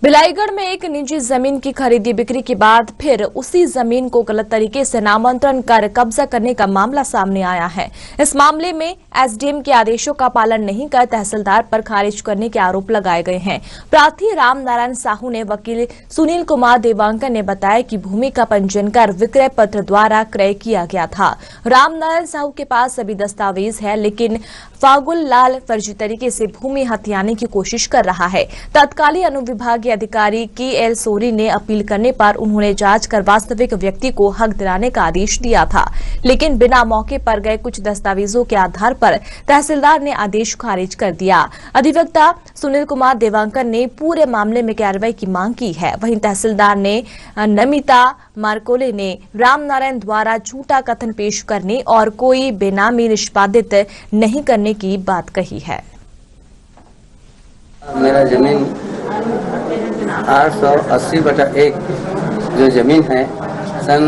बिलाईगढ़ में एक निजी जमीन की खरीदी बिक्री के बाद फिर उसी जमीन को गलत तरीके से नामांतरण कर कब्जा करने का मामला सामने आया है। इस मामले में एसडीएम के आदेशों का पालन नहीं कर तहसीलदार पर खारिज करने के आरोप लगाए गए हैं। प्रार्थी राम नारायण साहू ने वकील सुनील कुमार देवांकर ने बताया कि भूमि का पंजीयन कर विक्रय पत्र द्वारा क्रय किया गया था। राम नारायण साहू के पास सभी दस्तावेज है, लेकिन फागुल लाल फर्जी तरीके से भूमि हथियाने की कोशिश कर रहा है। तत्कालीन अनुविभागीय अधिकारी KL सोरी ने अपील करने पर उन्होंने जांच कर वास्तविक व्यक्ति को हक दिलाने का आदेश दिया था, लेकिन बिना मौके पर गए कुछ दस्तावेजों के आधार पर तहसीलदार ने आदेश खारिज कर दिया। अधिवक्ता सुनील कुमार देवांकर ने पूरे मामले में कार्रवाई की मांग की है। वहीं तहसीलदार ने नमिता मारकोले ने राम नारायण द्वारा झूठा कथन पेश करने और कोई बेनामी निष्पादित नहीं करने की बात कही है। मेरा जमीन 880/1 जो जमीन है सन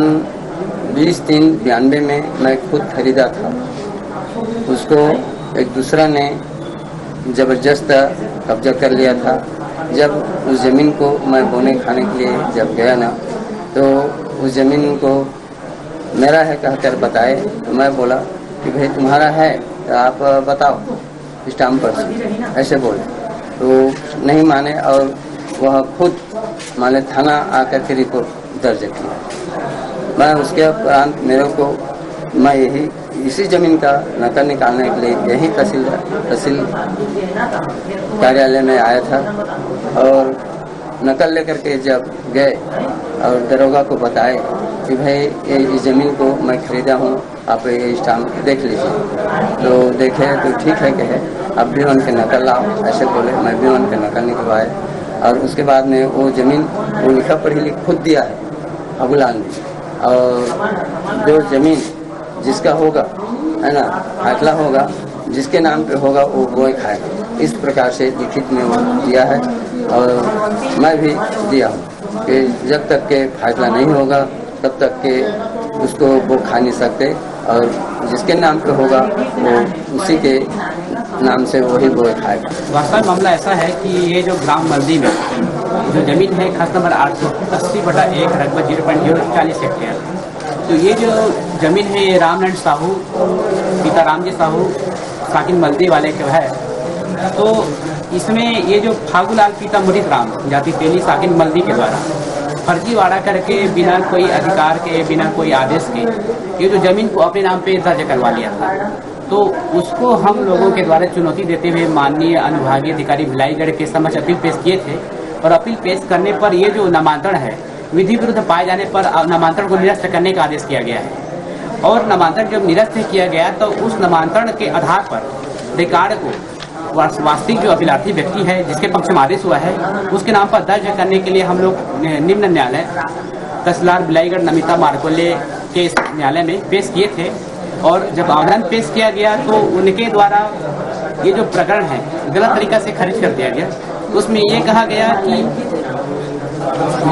20/3/92 में मैं खुद खरीदा था। उसको एक दूसरा ने जबरदस्त कब्जा कर लिया था। जब उस जमीन को मैं बोने खाने के लिए जब गया ना, तो उस जमीन को मेरा है कहकर बताए। तो मैं बोला कि भाई तुम्हारा है तो आप बताओ स्टाम्प पर, ऐसे बोले। तो नहीं माने और वह खुद माने थाना आकर के रिपोर्ट दर्ज किया। मैं उसके उपरांत मेरे को मैं इसी जमीन का नकल निकालने के लिए यही तहसील कार्यालय में आया था और नकल लेकर के जब गए और दरोगा को बताए कि भाई ये इस ज़मीन को मैं खरीदा हूँ, आप ये स्टाम्प देख लीजिए। तो देखे तो ठीक है कहे, अब भी उनके नकल लाओ, ऐसे बोले। मैं भी उनके नकल निकलवाए और उसके बाद में वो ज़मीन वो लिखा पढ़ी लिख खुद दिया है अबुलाल ने। और जो ज़मीन जिसका होगा है ना, अगला होगा, जिसके नाम पे होगा वो बोए खाएगा। इस प्रकार से लिखित में वो दिया है और मैं भी दिया हूँ कि जब तक के फैसला नहीं होगा तब तक के उसको वो खा नहीं सकते और जिसके नाम पे होगा वो उसी के नाम से वही वो खाएगा। वास्तव में मामला ऐसा है कि ये जो ग्राम मल्दी में जो जमीन है खास नंबर 880/1 रकबा 0.040 हेक्टेयर, तो ये जो जमीन है ये राम नारायण साहू पिता रामजी साहू साकिन मल्दी वाले के है। तो इसमें ये जो फागुलाल पिता मुरीद राम जाति तेली साकिन मल्दी के द्वारा फर्जीवाड़ा करके बिना कोई अधिकार के बिना कोई आदेश के ये जो जमीन को अपने नाम पे दर्ज करवा लिया था, तो उसको हम लोगों के द्वारा चुनौती देते हुए माननीय अनुविभागीय अधिकारी बिलाईगढ़ के समक्ष अपील पेश किए थे। और अपील पेश करने पर ये जो नामांतरण है विधि विरुद्ध पाए जाने पर नामांतरण को निरस्त करने का आदेश किया गया है। और नामांतरण जब निरस्त किया गया तो उस नामांतरण के आधार पर रिकॉर्ड को वास्तविक जो अभिलाषी व्यक्ति है जिसके पक्ष में आदेश हुआ है उसके नाम पर दर्ज करने के लिए हम लोग निम्न न्यायालय तहसीलदार बिलाईगढ़ नमिता मारकोले के न्यायालय में पेश किए थे। और जब आवेदन पेश किया गया तो उनके द्वारा ये जो प्रकरण है गलत तरीका से खारिज कर दिया गया। उसमें ये कहा गया कि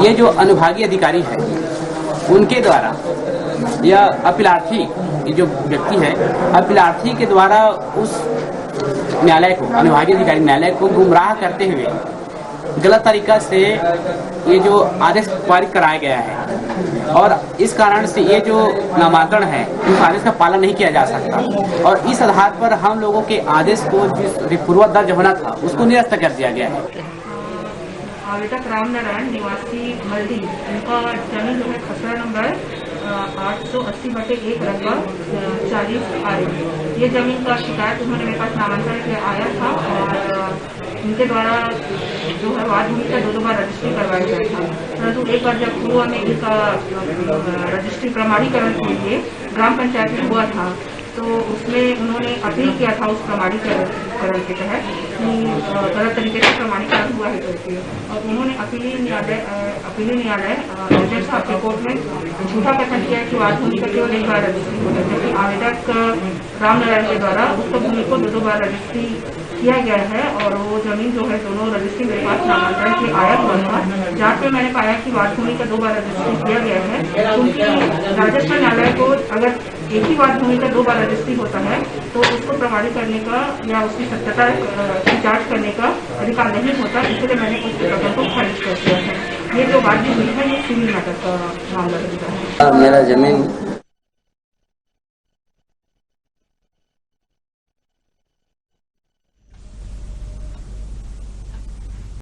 ये जो अनुविभागीय अधिकारी है उनके द्वारा या अपीलार्थी जो व्यक्ति है अपीलार्थी के द्वारा उस न्यायालय को अनुविभागीय अधिकारी न्यायालय को गुमराह करते हुए गलत तरीका से ये जो आदेश पारित कराया गया है और इस कारण से ये जो नामांतरण है उस आदेश का पालन नहीं किया जा सकता। और इस आधार पर हम लोगों के आदेश को जिस पूर्व दर्ज होना था उसको निरस्त कर दिया गया है। आवेदक राम नारायण निवासी मल्दी, उनका जमीन जो है खसरा नंबर 880/1 रकबा 40 आए। ये जमीन का शिकायत उन्होंने मेरे पास नामांतरण के आया था और उनके द्वारा जो है वाद भूमि का 2 बार रजिस्ट्री करवाया गया था। परंतु एक बार जब हुआ में इसका रजिस्ट्री प्रमाणीकरण के लिए ग्राम पंचायत में हुआ था तो उसमें उन्होंने अपील किया था उस प्रमाणीकरण के तहत कि गलत तरीके से प्रमाणीकरण हुआ है करके। और उन्होंने अपीली न्यायालय जज साहब के कोर्ट में झूठा कथन किया कि वाद भूमि का केवल 1 बार रजिस्ट्री हो जाती है। आवेदक राम नारायण के द्वारा उक्त भूमि को 2 बार रजिस्ट्री किया गया है और वो जमीन जो है दोनों रजिस्ट्री मेरे पास नामांतरण के आया हुआ था। जांच में मैंने पाया कि वाद भूमि का 2 बार रजिस्ट्री किया गया है, क्योंकि राजस्थान न्यायालय को अगर एक ही वाद भूमि का 2 बार रजिस्ट्री होता है तो उसको प्रमाणित करने का या उसकी सत्यता की जांच करने का अधिकार नहीं होता। इसलिए मैंने उस प्रकरण को खारिज कर दिया। जो बात भी हुई है ये सिविल मैटर का मामला है। मेरा जमीन